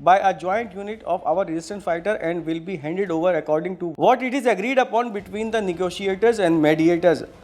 by a joint unit of our resistance fighter and will be handed over according to what it is agreed upon between the negotiators and mediators।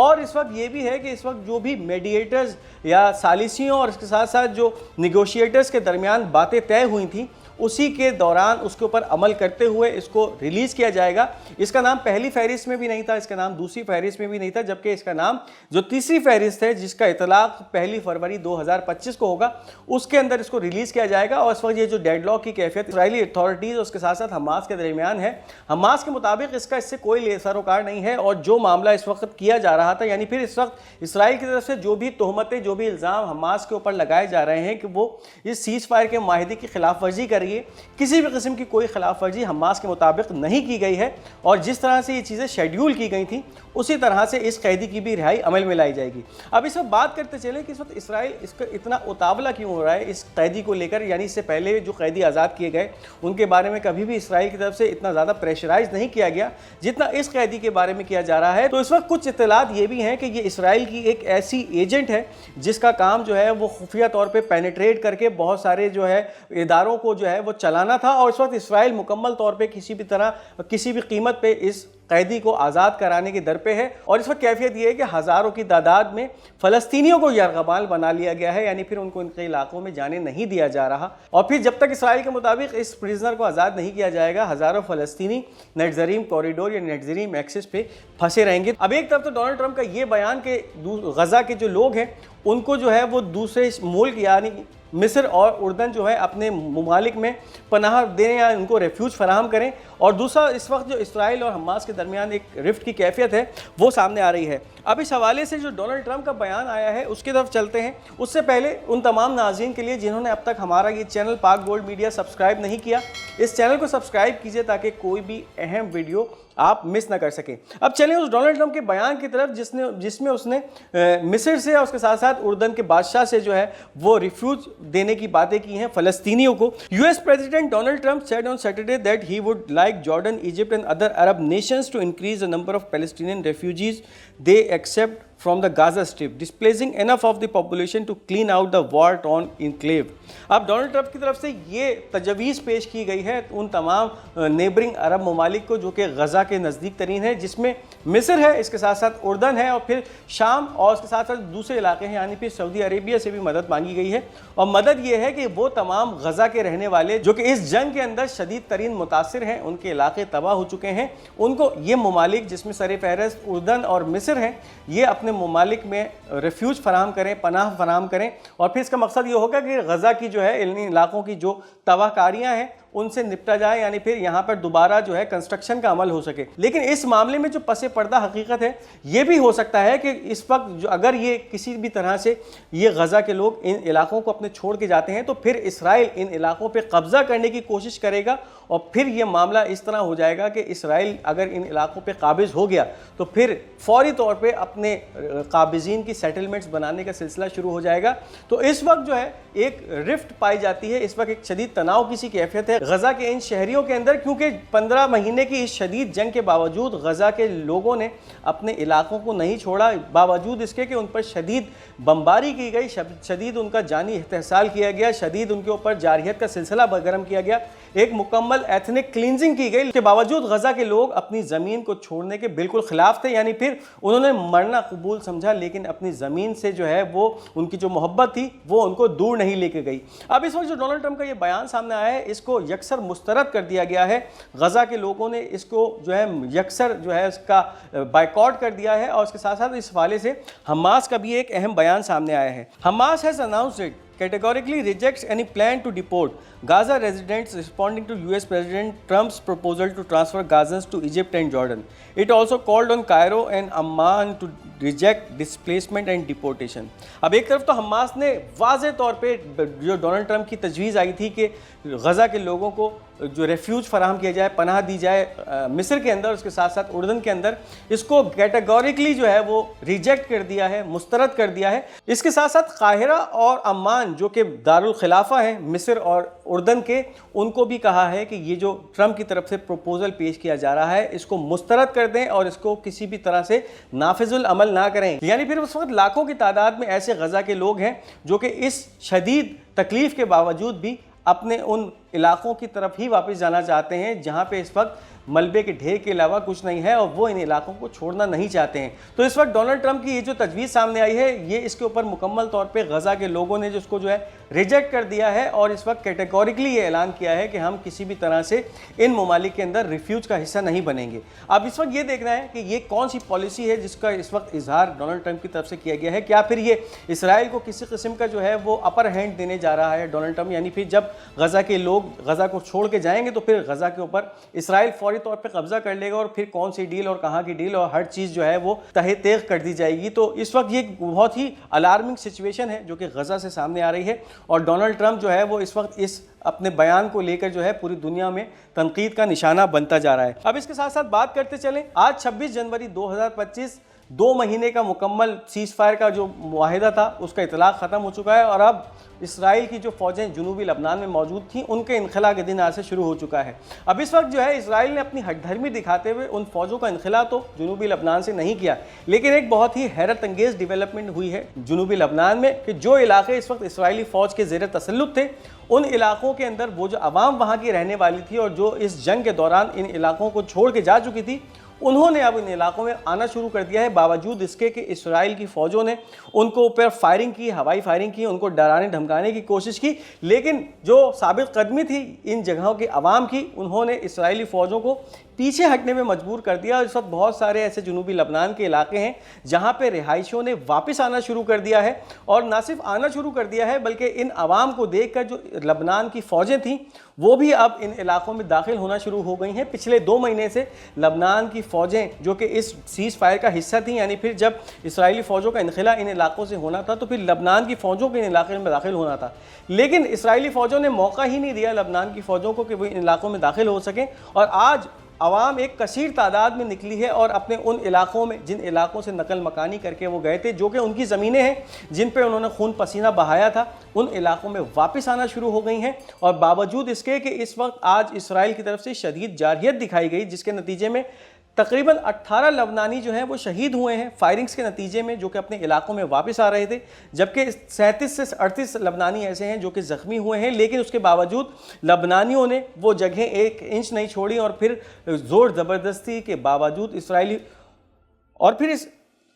اور اس وقت یہ بھی ہے کہ اس وقت جو بھی میڈیٹرز یا ثالثیوں اور اس کے ساتھ ساتھ جو نیگوشیٹرز کے درمیان باتیں طے ہوئی تھیں اسی کے دوران اس کے اوپر عمل کرتے ہوئے اس کو ریلیز کیا جائے گا۔ اس کا نام پہلی فہرست میں بھی نہیں تھا، اس کا نام دوسری فہرست میں بھی نہیں تھا، جبکہ اس کا نام جو تیسری فہرست ہے جس کا اطلاق 1 فروری 2025 کو ہوگا اس کے اندر اس کو ریلیز کیا جائے گا۔ اور اس وقت یہ جو ڈیڈ لاک کی کیفیت اسرائیلی اتھارٹیز اور اس کے ساتھ ساتھ حماس کے درمیان ہے، حماس کے مطابق اس کا اس سے کوئی سروکار نہیں ہے، اور جو معاملہ اس وقت کیا جا رہا تھا یعنی پھر اس وقت اسرائیل کی طرف سے جو بھی تہمتیں جو بھی الزام حماس کے اوپر لگائے جا رہے ہیں کہ وہ اس سیز فائر کے معاہدے کی خلاف ورزی کر رہی ہے، کسی بھی قسم کی کوئی خلاف ورزی حماس کے مطابق نہیں کی گئی ہے، اور جس طرح سے یہ چیزیں شیڈیول کی گئی تھیں اسی طرح سے اس قیدی کی بھی رہائی عمل میں لائی جائے گی۔ اب اس وقت بات کرتے چلیں کہ اس وقت اسرائیل اس کا اتنا اتاولا کیوں ہو رہا ہے اس قیدی کو لے کر، یعنی اس سے پہلے جو قیدی آزاد کیے گئے ان کے بارے میں کبھی بھی اسرائیل کی طرف سے اتنا زیادہ پریشرائز نہیں کیا گیا جتنا اس قیدی کے بارے میں کیا جا رہا ہے۔ تو اس وقت کچھ اطلاعات یہ بھی ہیں کہ یہ اسرائیل کی ایک ایسی ایجنٹ ہے جس کا کام جو ہے وہ خفیہ طور پہ پینیٹریٹ کر کے بہت سارے جو ہے اداروں کو جو ہے وہ چلانا تھا، اور اس وقت اسرائیل مکمل طور پہ کسی بھی طرح کسی بھی قیمت پہ اس قیدی کو آزاد کرانے کے در پہ ہے۔ اور اس وقت کیفیت یہ ہے کہ ہزاروں کی تعداد میں فلسطینیوں کو یرغمال بنا لیا گیا ہے، یعنی پھر ان کو ان کے علاقوں میں جانے نہیں دیا جا رہا، اور پھر جب تک اسرائیل کے مطابق اس پریزنر کو آزاد نہیں کیا جائے گا ہزاروں فلسطینی نیٹزریم کوریڈور یا نیٹزریم ایکسس پہ پھنسے رہیں گے۔ اب ایک طرف تو ڈونلڈ ٹرمپ کا یہ بیان کہ غزہ کے جو لوگ ہیں ان کو جو ہے وہ دوسرے ملک یعنی مصر اور اردن جو ہے اپنے ممالک میں پناہ دیں یا ان کو ریفیوج فراہم کریں، اور دوسرا اس وقت جو اسرائیل اور حماس کے درمیان ایک رفٹ کی کیفیت ہے وہ سامنے آ رہی ہے۔ اب اس حوالے سے جو ڈونلڈ ٹرمپ کا بیان آیا ہے اس کی طرف چلتے ہیں۔ اس سے پہلے ان تمام ناظرین کے لیے جنہوں نے اب تک ہمارا یہ چینل پاک گولڈ میڈیا سبسکرائب نہیں کیا، اس چینل کو سبسکرائب کیجئے تاکہ کوئی بھی اہم ویڈیو آپ مس نہ کر سکیں۔ اب چلیں اس ڈونلڈ ٹرمپ کے بیان کی طرف جس میں اس نے مصر سے اور اس کے ساتھ ساتھ اردن کے بادشاہ سے جو ہے وہ ریفیوج دینے کی باتیں کی ہیں فلسطینیوں کو۔ US President Donald Trump said on Saturday that he would like Jordan, Egypt and other Arab nations to increase the number of Palestinian refugees they accept from the Gaza Strip, displacing enough of the population to clean out the war-torn enclave۔ اب Donald Trump کی طرف سے یہ تجویز پیش کی گئی ہے ان تمام نیبرنگ عرب ممالک کو جو کہ غزہ کے نزدیک ترین ہے، جس میں مصر ہے، اس کے ساتھ ساتھ اردن ہے، اور پھر شام اور اس کے ساتھ ساتھ دوسرے علاقے ہیں، یعنی پھر سعودی عربیہ سے بھی مدد مانگی گئی ہے۔ اور مدد یہ ہے کہ وہ تمام غزہ کے رہنے والے جو کہ اس جنگ کے اندر شدید ترین متاثر ہیں، ان کے علاقے تباہ ہو چکے ہیں، ان کو یہ ممالک جس میں سر فہرست اردن اور مصر ہیں یہ اپنے ممالک میں ریفیوج فراہم کریں، پناہ فراہم کریں، اور پھر اس کا مقصد یہ ہوگا کہ غزہ کی جو ہے ان علاقوں کی جو تباہ کاریاں ہیں ان سے نپٹا جائے، یعنی پھر یہاں پر دوبارہ جو ہے کنسٹرکشن کا عمل ہو سکے۔ لیکن اس معاملے میں جو پس پردہ حقیقت ہے یہ بھی ہو سکتا ہے کہ اس وقت جو اگر یہ کسی بھی طرح سے یہ غزہ کے لوگ ان علاقوں کو اپنے چھوڑ کے جاتے ہیں تو پھر اسرائیل ان علاقوں پہ قبضہ کرنے کی کوشش کرے گا، اور پھر یہ معاملہ اس طرح ہو جائے گا کہ اسرائیل اگر ان علاقوں پہ قابض ہو گیا تو پھر فوری طور پہ اپنے قابضین کی سیٹلمنٹس بنانے کا سلسلہ شروع ہو جائے گا۔ تو اس وقت جو ہے ایک رفٹ پائی جاتی ہے، اس وقت ایک شدید تناؤ کی سی کیفیت ہے غزہ کے ان شہریوں کے اندر، کیونکہ 15 مہینے کی اس شدید جنگ کے باوجود غزہ کے لوگوں نے اپنے علاقوں کو نہیں چھوڑا، باوجود اس کے کہ ان پر شدید بمباری کی گئی، شدید ان کا جانی استحصال کیا گیا، شدید ان کے اوپر جارحیت کا سلسلہ برگرم کیا گیا، ایک مکمل ایتھنک کلینزنگ کی گئی، کے باوجود غزہ کے لوگ اپنی زمین کو چھوڑنے کے بالکل خلاف تھے، یعنی پھر انہوں نے مرنا قبول سمجھا، لیکن اپنی زمین سے جو ہے وہ ان کی جو محبت تھی وہ ان کو دور نہیں لے کے گئی۔ اب اس وقت جو ڈونلڈ ٹرمپ کا یہ بیان سامنے آیا ہے اس کو یکسر مسترد کر دیا گیا ہے، غزہ کے لوگوں نے اس کو جو ہے یکسر جو ہے اس کا بائیکاٹ کر دیا ہے، اور اس کے ساتھ ساتھ اس حوالے سے حماس کا بھی ایک اہم بیان سامنے آیا ہے۔ Hamas has announced it categorically rejects any plan to deport Gaza residents, responding to US President Trump's proposal to transfer Gazans to Egypt and Jordan. It also called on Cairo and Amman to reject displacement and deportation. اب ایک طرف تو Hamas نے واضح طور پہ جو Donald Trump کی تجویز آئی تھی کہ غزہ کے لوگوں کو جو ریفیوج فراہم کیا جائے، پناہ دی جائے مصر کے اندر، اس کے ساتھ ساتھ اردن کے اندر، اس کو کیٹیگوریکلی جو ہے وہ ریجیکٹ کر دیا ہے، مسترد کر دیا ہے۔ اس کے ساتھ ساتھ قاہرہ اور عمان جو کہ دارالخلافہ ہیں مصر اور اردن کے، ان کو بھی کہا ہے کہ یہ جو ٹرمپ کی طرف سے پروپوزل پیش کیا جا رہا ہے اس کو مسترد کر دیں اور اس کو کسی بھی طرح سے نافذ العمل نہ کریں۔ یعنی پھر اس وقت لاکھوں کی تعداد میں ایسے غزہ کے لوگ ہیں جو کہ اس شدید تکلیف کے باوجود بھی اپنے ان علاقوں کی طرف ہی واپس جانا چاہتے ہیں جہاں پہ اس وقت ملبے کے ڈھیر کے علاوہ کچھ نہیں ہے اور وہ ان علاقوں کو چھوڑنا نہیں چاہتے ہیں۔ تو اس وقت ڈونلڈ ٹرمپ کی یہ جو تجویز سامنے آئی ہے یہ اس کے اوپر مکمل طور پہ غزہ کے لوگوں نے اس کو جو ہے ریجیکٹ کر دیا ہے اور اس وقت کیٹیگوریکلی یہ اعلان کیا ہے کہ ہم کسی بھی طرح سے ان ممالک کے اندر ریفیوج کا حصہ نہیں بنیں گے۔ اب اس وقت یہ دیکھنا ہے کہ یہ کون سی پالیسی ہے جس کا اس وقت اظہار ڈونلڈ ٹرمپ کی طرف سے کیا گیا ہے۔ کیا پھر یہ اسرائیل کو کسی قسم کا جو ہے وہ اپر ہینڈ دینے جا رہا ہے ڈونلڈ ٹرمپ، یعنی پھر جب غزہ کے لوگ غزہ کو چھوڑ کے جائیں گے تو پھر غزہ کے اوپر اسرائیل فوری طور پہ قبضہ کر لے گا اور پھر کون سی ڈیل اور کہاں کی ڈیل اور ہر چیز جو ہے وہ تہہ تیغ کر دی جائے گی۔ تو اس وقت یہ بہت ہی الارمنگ سچویشن ہے جو کہ غزہ سے سامنے آ رہی ہے اور ڈونلڈ ٹرمپ جو ہے وہ اس وقت اس اپنے بیان کو لے کر جو ہے پوری دنیا میں تنقید کا نشانہ بنتا جا رہا ہے۔ اب اس کے ساتھ ساتھ بات کرتے چلیں، آج 26 جنوری 2025 2 مہینے کا مکمل سیز فائر کا جو معاہدہ تھا اس کا اطلاق ختم ہو چکا ہے اور اب اسرائیل کی جو فوجیں جنوبی لبنان میں موجود تھیں ان کے انخلاء کے دن آج سے شروع ہو چکا ہے۔ اب اس وقت جو ہے اسرائیل نے اپنی ہٹ دھرمی دکھاتے ہوئے ان فوجوں کا انخلاء تو جنوبی لبنان سے نہیں کیا، لیکن ایک بہت ہی حیرت انگیز ڈیولپمنٹ ہوئی ہے جنوبی لبنان میں کہ جو علاقے اس وقت اسرائیلی فوج کے زیر تسلط تھے ان علاقوں کے اندر وہ جو عوام وہاں کی رہنے والی تھی اور جو اس جنگ کے دوران ان علاقوں کو چھوڑ کے جا چکی تھی انہوں نے اب ان علاقوں میں آنا شروع کر دیا ہے، باوجود اس کے کہ اسرائیل کی فوجوں نے ان کو اوپر فائرنگ کی، ہوائی فائرنگ کی، ان کو ڈرانے دھمکانے کی کوشش کی، لیکن جو ثابت قدمی تھی ان جگہوں کے عوام کی انہوں نے اسرائیلی فوجوں کو پیچھے ہٹنے میں مجبور کر دیا۔ اس وقت بہت سارے ایسے جنوبی لبنان کے علاقے ہیں جہاں پہ رہائشیوں نے واپس آنا شروع کر دیا ہے اور نہ صرف آنا شروع کر دیا ہے بلکہ ان عوام کو دیکھ کر جو لبنان کی فوجیں تھیں وہ بھی اب ان علاقوں میں داخل ہونا شروع ہو گئی ہیں۔ پچھلے 2 مہینے سے لبنان کی فوجیں جو کہ اس سیز فائر کا حصہ تھیں، یعنی پھر جب اسرائیلی فوجوں کا انخلاء ان علاقوں سے ہونا تھا تو پھر لبنان کی فوجوں کے ان علاقے میں داخل ہونا تھا، لیکن اسرائیلی فوجوں نے موقع ہی نہیں دیا لبنان کی فوجوں کو کہ وہ ان علاقوں میں داخل ہو سکیں اور آج عوام ایک کثیر تعداد میں نکلی ہے اور اپنے ان علاقوں میں جن علاقوں سے نقل مکانی کر کے وہ گئے تھے جو کہ ان کی زمینیں ہیں جن پہ انہوں نے خون پسینہ بہایا تھا ان علاقوں میں واپس آنا شروع ہو گئی ہیں اور باوجود اس کے کہ اس وقت آج اسرائیل کی طرف سے شدید جارحیت دکھائی گئی جس کے نتیجے میں تقریباً 18 لبنانی جو ہیں وہ شہید ہوئے ہیں فائرنگز کے نتیجے میں جو کہ اپنے علاقوں میں واپس آ رہے تھے، جبکہ 37 سے 38 لبنانی ایسے ہیں جو کہ زخمی ہوئے ہیں، لیکن اس کے باوجود لبنانیوں نے وہ جگہیں 1 انچ نہیں چھوڑی اور پھر زور زبردستی کے باوجود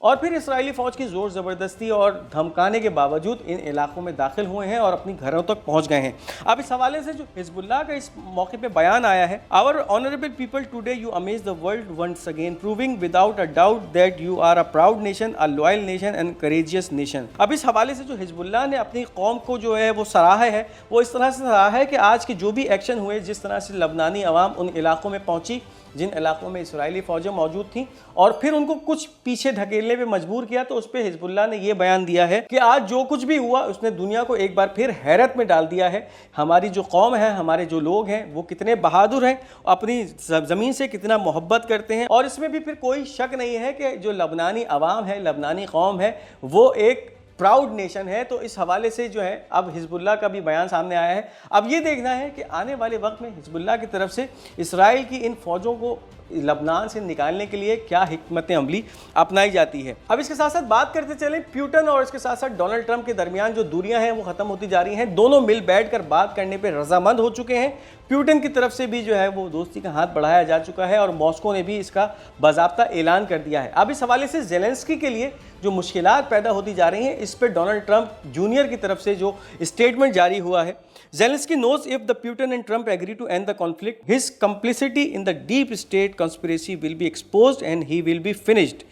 اور پھر اسرائیلی فوج کی زور زبردستی اور دھمکانے کے باوجود ان علاقوں میں داخل ہوئے ہیں اور اپنی گھروں تک پہنچ گئے ہیں۔ اب اس حوالے سے جو حزب اللہ کا اس موقع پہ بیان آیا ہے، Our honorable people, today you amaze the world once again, proving without a doubt that you are a proud nation, a loyal nation and courageous nation۔ اب اس حوالے سے جو حزب اللہ نے اپنی قوم کو جو ہے وہ سراہا ہے وہ اس طرح سے سراہا ہے کہ آج کے جو بھی ایکشن ہوئے، جس طرح سے لبنانی عوام ان علاقوں میں پہنچی جن علاقوں میں اسرائیلی فوجیں موجود تھیں اور پھر ان کو کچھ پیچھے دھکیلنے پہ مجبور کیا، تو اس پہ حزب اللہ نے یہ بیان دیا ہے کہ آج جو کچھ بھی ہوا اس نے دنیا کو ایک بار پھر حیرت میں ڈال دیا ہے۔ ہماری جو قوم ہے، ہمارے جو لوگ ہیں وہ کتنے بہادر ہیں، اپنی زمین سے کتنا محبت کرتے ہیں اور اس میں بھی پھر کوئی شک نہیں ہے کہ جو لبنانی عوام ہے، لبنانی قوم ہے وہ ایک پراؤڈ نیشن ہے۔ تو اس حوالے سے جو ہے اب حزب اللہ کا بھی بیان سامنے آیا ہے۔ اب یہ دیکھنا ہے کہ آنے والے وقت میں حزب اللہ کی طرف سے اسرائیل کی ان فوجوں کو لبنان سے نکالنے کے لیے کیا حکمت عملی اپنائی جاتی ہے۔ اب اس کے ساتھ ساتھ بات کرتے چلیں پیوٹن اور اس کے ساتھ ساتھ ڈونلڈ ٹرمپ کے درمیان جو دوریاں ہیں وہ ختم ہوتی جا رہی ہیں، دونوں مل بیٹھ کر بات کرنے پہ رضامند ہو چکے ہیں۔ پیوٹن کی طرف سے بھی جو ہے وہ دوستی کا ہاتھ بڑھایا جا چکا ہے اور ماسکو نے بھی اس کا باضابطہ اعلان کر دیا ہے۔ اب اس حوالے سے زیلنسکی کے لیے جو مشکلات پیدا ہوتی جا رہی ہیں اس پہ ڈونلڈ ٹرمپ جونیئر کی طرف سے جو اسٹیٹمنٹ جاری ہوا ہے، Zelensky knows if the Putin and Trump agree to end the conflict, his complicity in the deep state conspiracy will be exposed and he will be finished.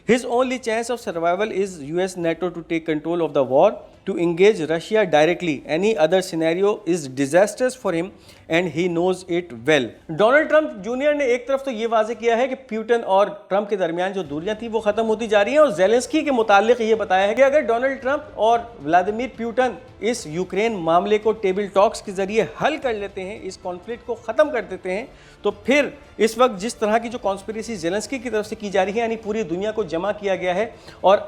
His only chance of survival is US NATO to take control of the war, to engage Russia directly. Any other scenario is disastrous for him and he knows it well. Donald Trump junior نے ایک طرف تو یہ واضح کیا ہے کہ Putin اور ٹرمپ کے درمیان جو دوریاں تھیں وہ ختم ہوتی جا رہی ہیں اور زیلنسکی کے متعلق یہ بتایا ہے کہ اگر ڈونلڈ ٹرمپ اور ولادیمیر پیوٹن اس یوکرین معاملے کو ٹیبل ٹاکس کے ذریعے حل کر لیتے ہیں، اس کانفلکٹ کو ختم کر دیتے ہیں، تو پھر اس وقت جس طرح کی جو کانسپریسی زیلنسکی کی طرف سے کی جا رہی ہے، یعنی پوری دنیا کو جمع کیا گیا ہے اور